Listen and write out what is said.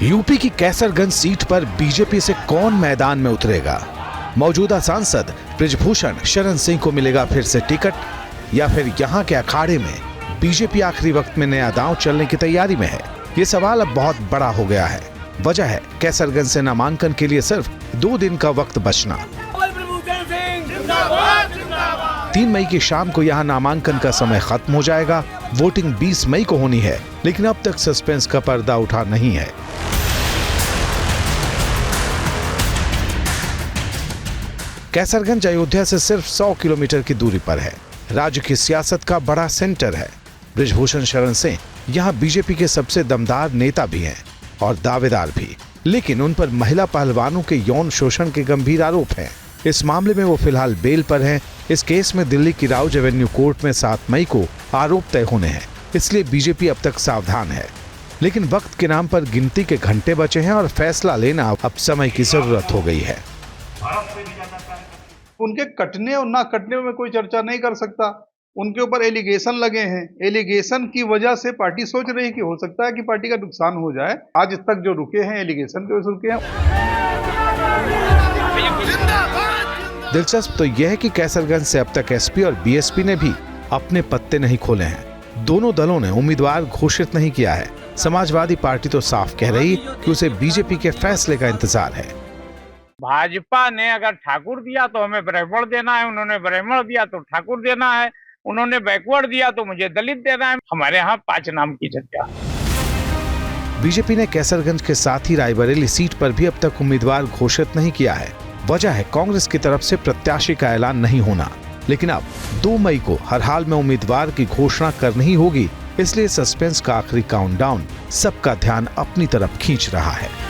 UP की Kaiserganj seat पर BJP से कौन मैदान में उतरेगा? मौजूदा सांसद बृजभूषण शरण सिंह को मिलेगा फिर से टिकट, या फिर यहां के अखाड़े में बीजेपी आखिरी वक्त में नया दांव चलने की तैयारी में है? ये सवाल अब बहुत बड़ा हो गया है। वजह है कैसरगंज से नामांकन के लिए सिर्फ 2 दिन का वक्त बचना। 3 मई की शाम को यहां नामांकन का समय खत्म हो जाएगा। वोटिंग 20 मई को होनी है, लेकिन अब तक सस्पेंस का पर्दा उठा नहीं है। कैसरगंज अयोध्या से सिर्फ 100 किलोमीटर की दूरी पर है। राज्य की सियासत का बड़ा सेंटर है। बृजभूषण शरण सिंह यहाँ बीजेपी के सबसे दमदार नेता भी हैं और दावेदार भी, लेकिन उन पर महिला पहलवानों के यौन शोषण के गंभीर आरोप हैं। इस मामले में वो फिलहाल बेल पर हैं। इस केस में दिल्ली की राउज एवेन्यू कोर्ट में 7 मई को आरोप तय होने हैं, इसलिए बीजेपी अब तक सावधान है। लेकिन वक्त के नाम पर गिनती के घंटे बचे हैं और फैसला लेना अब समय की जरूरत हो गई है। उनके कटने और ना कटने में कोई चर्चा नहीं कर सकता। उनके ऊपर एलिगेशन लगे हैं। एलिगेशन की वजह से पार्टी सोच रही है कि हो सकता है कि पार्टी का नुकसान हो जाए। आज तक जो रुके हैं एलिगेशन के वजह से रुके हैं। दिलचस्प तो यह है कि कैसरगंज से अब तक एसपी और बीएसपी ने भी अपने पत्ते नहीं खोले हैं। दोनों दलों ने उम्मीदवार घोषित नहीं किया है। समाजवादी पार्टी तो साफ कह रही कि उसे बीजेपी के फैसले का इंतजार है। भाजपा ने अगर ठाकुर दिया तो हमें ब्राह्मण देना है, उन्होंने ब्राह्मण दिया तो ठाकुर देना है, उन्होंने बैकवर्ड दिया तो मुझे दलित देना है। हमारे यहाँ 5 नाम की चर्चा। बीजेपी ने कैसरगंज के साथ ही रायबरेली सीट पर भी अब तक उम्मीदवार घोषित नहीं किया है। वजह है कांग्रेस की तरफ से प्रत्याशी का ऐलान नहीं होना। लेकिन अब 2 मई को हर हाल में उम्मीदवार की घोषणा करनी ही होगी, इसलिए सस्पेंस का आखिरी काउंटडाउन सबका ध्यान अपनी तरफ खींच रहा है।